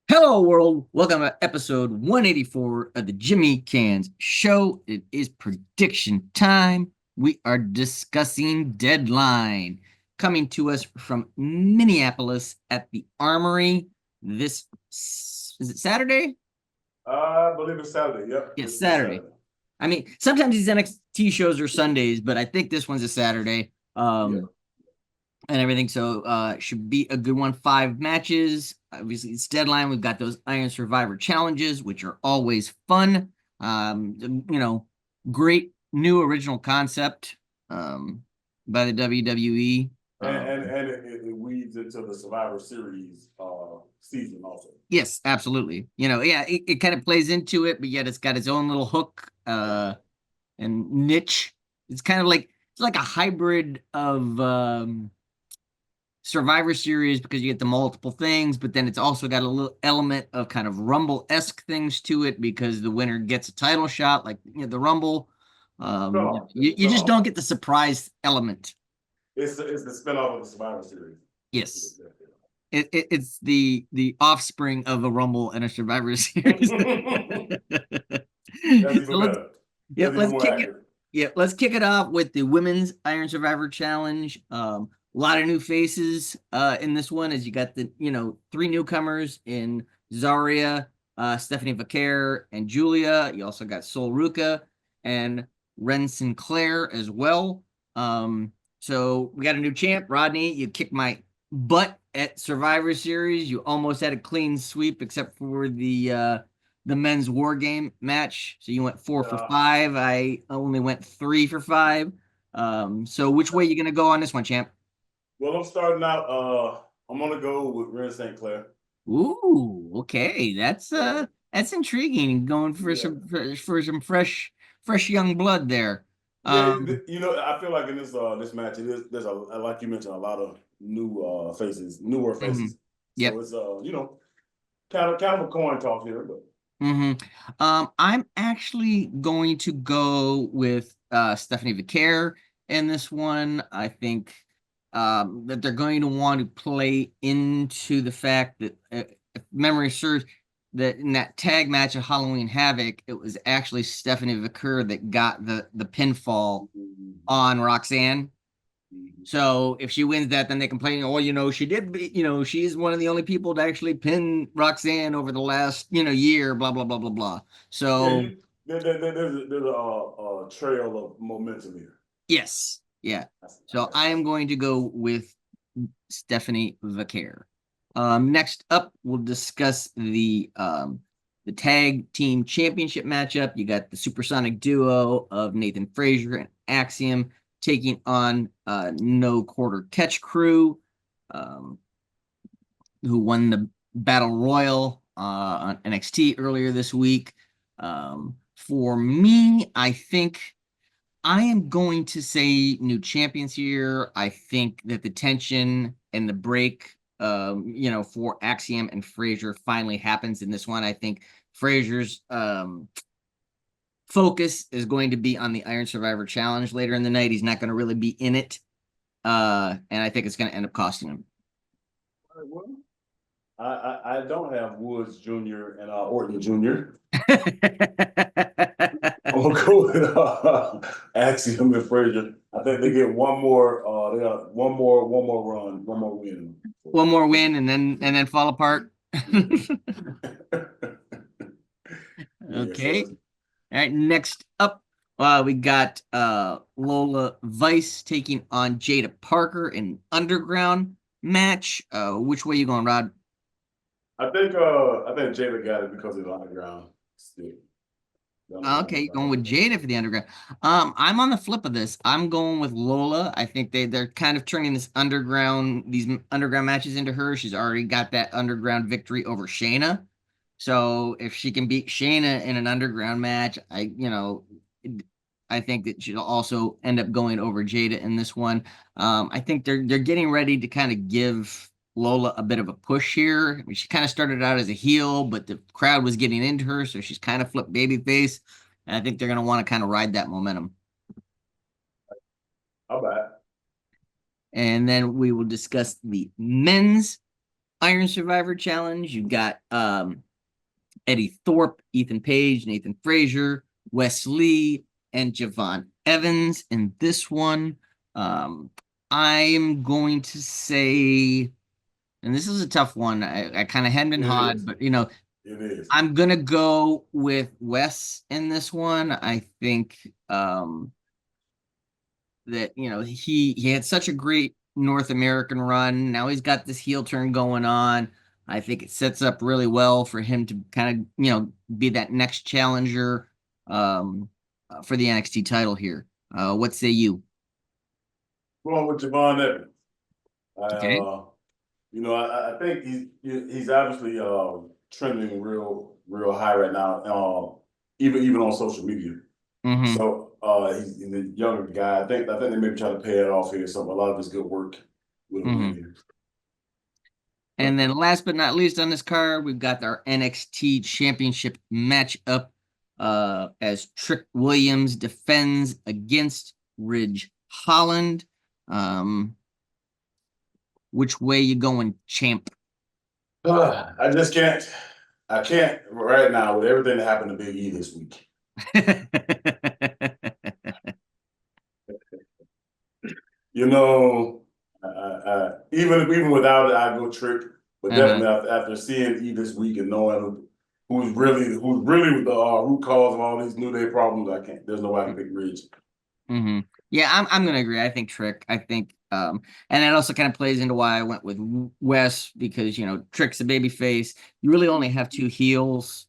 Hello, world. Welcome to episode 184 of the Jimmy Canz Show. It is prediction time. We are discussing Deadline coming to us from Minneapolis at the Armory. This is it Saturday? I believe it's Saturday. Yep, Yes, this Saturday. Saturday. I mean, sometimes these NXT shows are Sundays, but I think this one's a Saturday. Yeah. And everything. So it should be a good one. 5 matches. Obviously, it's Deadline. We've got those Iron Survivor challenges, which are always fun. Great new original concept by the WWE. And it weaves into the Survivor Series season also. Yes, absolutely. Yeah, it kind of plays into it, but yet it's got its own little hook and niche. It's kind of like it's like a hybrid of Survivor Series because you get the multiple things, but then it's also got a little element of kind of Rumble-esque things to it because the winner gets a title shot, like the Rumble. Spinoff. It's a You just spinoff. don't get the surprise element. It's the spinoff of the Survivor Series. Yes, it's the offspring of a Rumble and a Survivor Series. That's So even better. yeah, That's even let's more kick it. accurate. Yeah, let's kick it off with the women's Iron Survivor Challenge. A lot of new faces in this one, as you got the 3 newcomers in Zaria, Stephanie Vaquer, and Julia. You also got Sol Ruka and Ren Sinclair as well. So we got a new champ, Rodney. You kicked my butt at Survivor Series. You almost had a clean sweep, except for the men's war game match. So you went 4 for 5. I only went 3 for 5. So which way you gonna go on this one, champ? Well, I'm starting out. I'm gonna go with Ren St. Clair. Ooh, okay. Yeah, That's intriguing. Going yeah, for some fresh young blood there. yeah. Um, I feel like in this match, there's a like you mentioned a lot of new faces, newer mhm. faces. So Yep. it's kind of a coin toss here, but hmm I'm actually going to go with Stephanie Vaquer in this one. I think that they're going to want to play into the fact that, if memory serves, that in that tag match of Halloween Havoc, it was actually Stephanie Vaquer that got the pinfall on Roxanne. So if she wins that, then they complain, oh, she did, she's one of the only people to actually pin Roxanne over the last, year, blah, blah, blah, blah, blah. yeah, So there's a trail of momentum here. yes, yeah. I So got I you. am going to go with Stephanie Vaquer. Next up, we'll discuss the tag team championship matchup. You got the supersonic duo of Nathan Frazier and Axiom taking on No Quarter Catch Crew, um, who won the Battle Royal on NXT earlier this week. For me, I think I am going to say new champions here. I think that the tension and the break, for Axiom and Frazier finally happens in this one. I think Frazier's focus is going to be on the Iron Survivor Challenge later in the night. He's not going to really be in it, and I think it's going to end up costing him. All right, well, I don't have Woods Jr. and Orton Jr. I'm gonna go with Axiom and Frazier. I think they get one more. They got one more run, one more win. One more win and then fall apart. Yeah, so Okay. All right. Next up, we got Lola Vice taking on Jada Parker in Underground match. Which way you going, Rod? I think Jada got it because of the underground stick. The Okay, underground you're going title. with Jada for the Underground. I'm on the flip of this. I'm going with Lola. I think they're kind of turning these underground matches into her. She's already got that underground victory over Shayna. So if she can beat Shayna in an underground match, I think that she'll also end up going over Jada in this one. I think they're getting ready to kind of give Lola a bit of a push here. I mean, she kind of started out as a heel, but the crowd was getting into her, so she's kind of flipped babyface. And I think they're going to want to kind of ride that momentum. How about And then we will discuss the men's Iron Survivor Challenge. You got Eddie Thorpe, Ethan Page, Nathan Frazier, Wes Lee, and Javon Evans in this one. Um, I'm going to say, and this is a tough one. I kind of hemmed and It hawed, is. but It is. I'm gonna go with Wes in this one. I think that he had such a great North American run. Now he's got this heel turn going on. I think it sets up really well for him to kind of be that next challenger for the NXT title here. What say you? Going with Javon Evans. I, Okay. I think he's obviously trending real high right now. Even on social media. Mm-hmm. So he's a younger guy. I think they maybe try to pay it off here. So a lot of his good work with a Mm-hmm. win here. And then last but not least on this card, we've got our NXT Championship matchup as Trick Williams defends against Ridge Holland. Um, which way you going, champ? I just can't. I can't right now with everything that happened to Big E this week. You know, even without it, I go Trick. But Uh-huh. definitely after seeing E this week and knowing who's really the root cause of all these New Day problems, I can't. There's no way I can pick Ridge. Hmm. Yeah, I'm gonna agree. I think Trick. I think and that also kind of plays into why I went with Wes because Trick's a baby face. You really only have two heels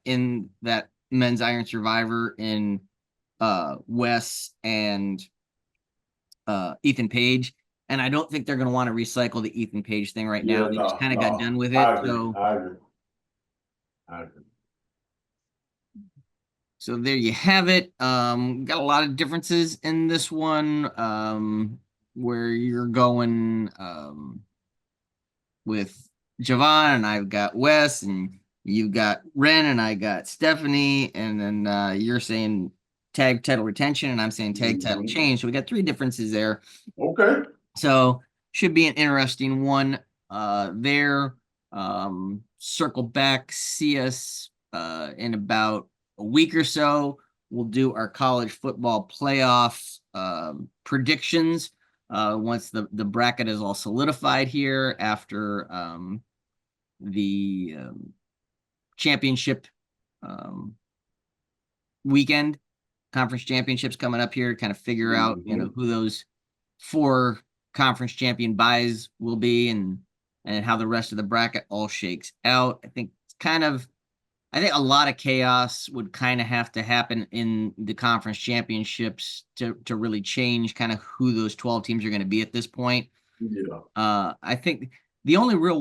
in that men's Iron Survivor in Wes and Ethan Page. And I don't think they're gonna want to recycle the Ethan Page thing right now. Yeah, They just no, kind of got no, done with I it. agree. So I agree. I agree. So there you have it. Got a lot of differences in this one, where you're going with Javon, and I've got Wes, and you've got Ren, and I got Stephanie, and then you're saying tag title retention, and I'm saying tag title Mhm. change. So we got three differences there. Okay. So should be an interesting one there. Circle back, see us in about a week or so. We'll do our college football playoff predictions once the bracket is all solidified here after the championship um, weekend. Conference championships coming up here, kind of figure out, Mhm. who those four conference champion buys will be and how the rest of the bracket all shakes out. I think a lot of chaos would kind of have to happen in the conference championships to really change kind of who those 12 teams are going to be at this point. Yeah. I think the only real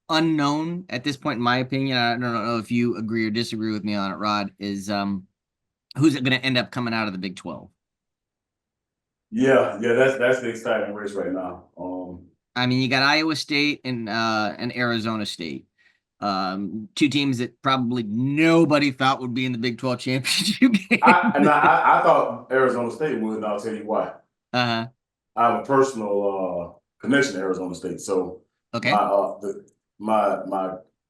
unknown at this point, in my opinion, I don't know if you agree or disagree with me on it, Rod, is who's it going to end up coming out of the Big 12? Yeah. That's the exciting race right now. I mean, you got Iowa State and Arizona State. Two teams that probably nobody thought would be in the Big 12 championship I game. and I thought Arizona State would, and I'll tell you why. Uh-huh. I have a personal connection to Arizona State. So my Okay.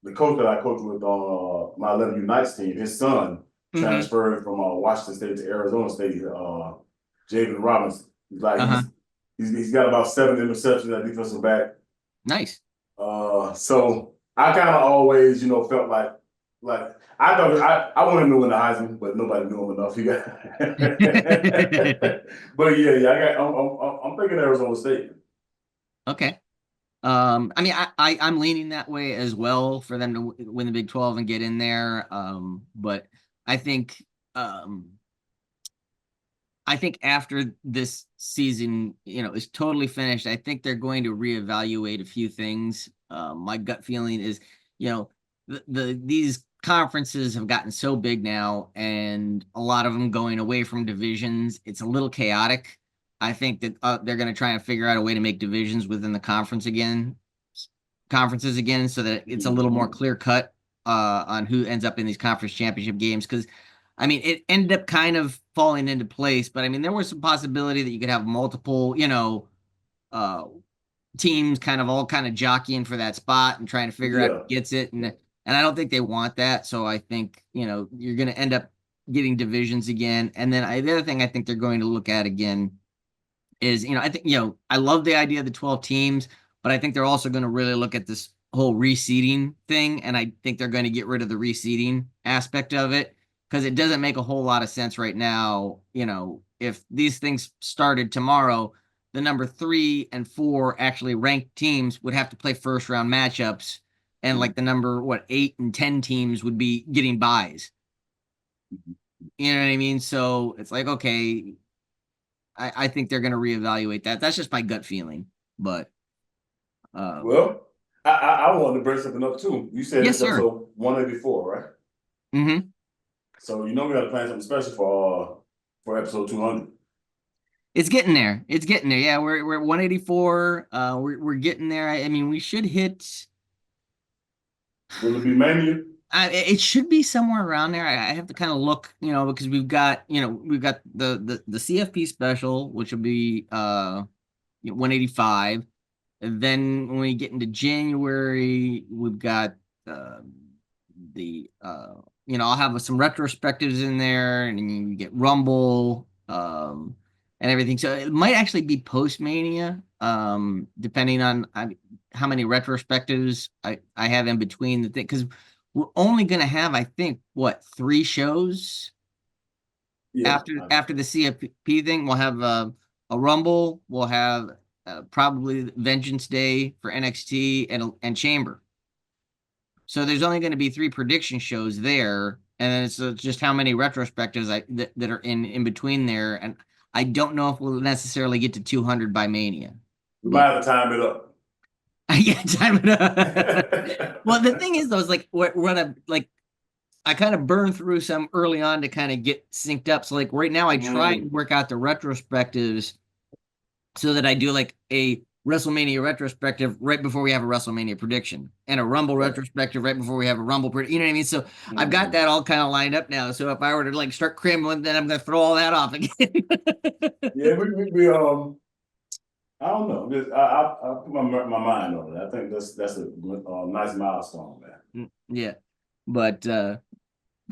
the coach that I coach with on my 11 Unites team, his son Mm-hmm. transferred from Washington State to Arizona State. Javen Robinson. He's like Uh-huh. he's got about 7 interceptions at defensive back. Nice. So I kind of always, felt like I thought I wanted him to win the Heisman, but nobody knew him enough. He got, but yeah, I'm thinking Arizona State. Okay. I mean, I'm leaning that way as well for them to win the Big 12 and get in there. But I think um I think after this season, is totally finished, I think they're going to reevaluate a few things. My gut feeling is, these conferences have gotten so big now, and a lot of them going away from divisions. It's a little chaotic. I think that they're going to try and figure out a way to make divisions within the conferences again, so that it's a little more Mhm. clear cut on who ends up in these conference championship games. Because I mean, it ended up kind of falling into place, but I mean, there was some possibility that you could have multiple, uh, teams kind of all kind of jockeying for that spot and trying to figure out Yeah. who gets it. And I don't think they want that. So I think, you're going to end up getting divisions again. And then the other thing I think they're going to look at again is, I think, I love the idea of the 12 teams, but I think they're also going to really look at this whole reseeding thing. And I think they're going to get rid of the reseeding aspect of it because it doesn't make a whole lot of sense right now. If these things started tomorrow, the number 3 and 4 actually ranked teams would have to play first round matchups. And like the number, 8 and 10 teams would be getting buys. You know what I mean? So it's like, okay, I think they're going to reevaluate that. That's just my gut feeling. But um, Well, I wanted to bring something up too. You said yes, this sir. episode 184, right? Hmm. So you know we got to plan something special for episode 200. It's getting there. It's getting there. Yeah, we're at 184. We're getting there. I mean, we should hit. Will it be Mania? It should be somewhere around there. I have to kind of look, because we've got the CFP special, which will be 185. And then when we get into January, we've got uh, I'll have some retrospectives in there, and then you get Rumble, and everything. So it might actually be post Mania, depending on how many retrospectives I have in between the thing, because we're only gonna have, I think, 3 shows Yeah. after the CFP thing. We'll have a Rumble. We'll have probably Vengeance Day for NXT and Chamber. So there's only going to be 3 prediction shows there, and then it's just how many retrospectives that are in between there. And I don't know if we'll necessarily get to 200 by Mania, We might but have to time it up. I get time it up. Well, the thing is, though, is like what I kind of burned through some early on to kind of get synced up. So like right now, I try and Mm, work out the retrospectives so that I do like a WrestleMania retrospective right before we have a WrestleMania prediction and a Rumble right. retrospective right before we have a Rumble prediction. You know what I mean? So I've got Mm. that all kind of lined up now. So if I were to like start cramming, then I'm going to throw all that off again. Yeah, we I don't know. I put my mind on it. I think that's a nice milestone, man. Yeah. But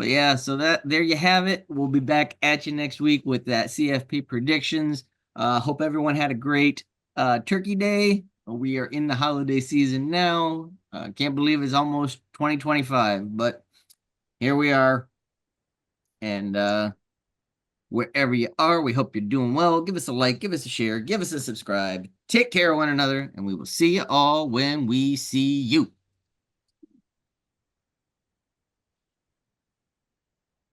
yeah, so that there you have it. We'll be back at you next week with that CFP predictions. Hope everyone had a great Turkey Day. We are in the holiday season now. Can't believe it's almost 2025, but here we are. And wherever you are, we hope you're doing well. Give us a like, give us a share, give us a subscribe. Take care of one another, and we will see you all when we see you.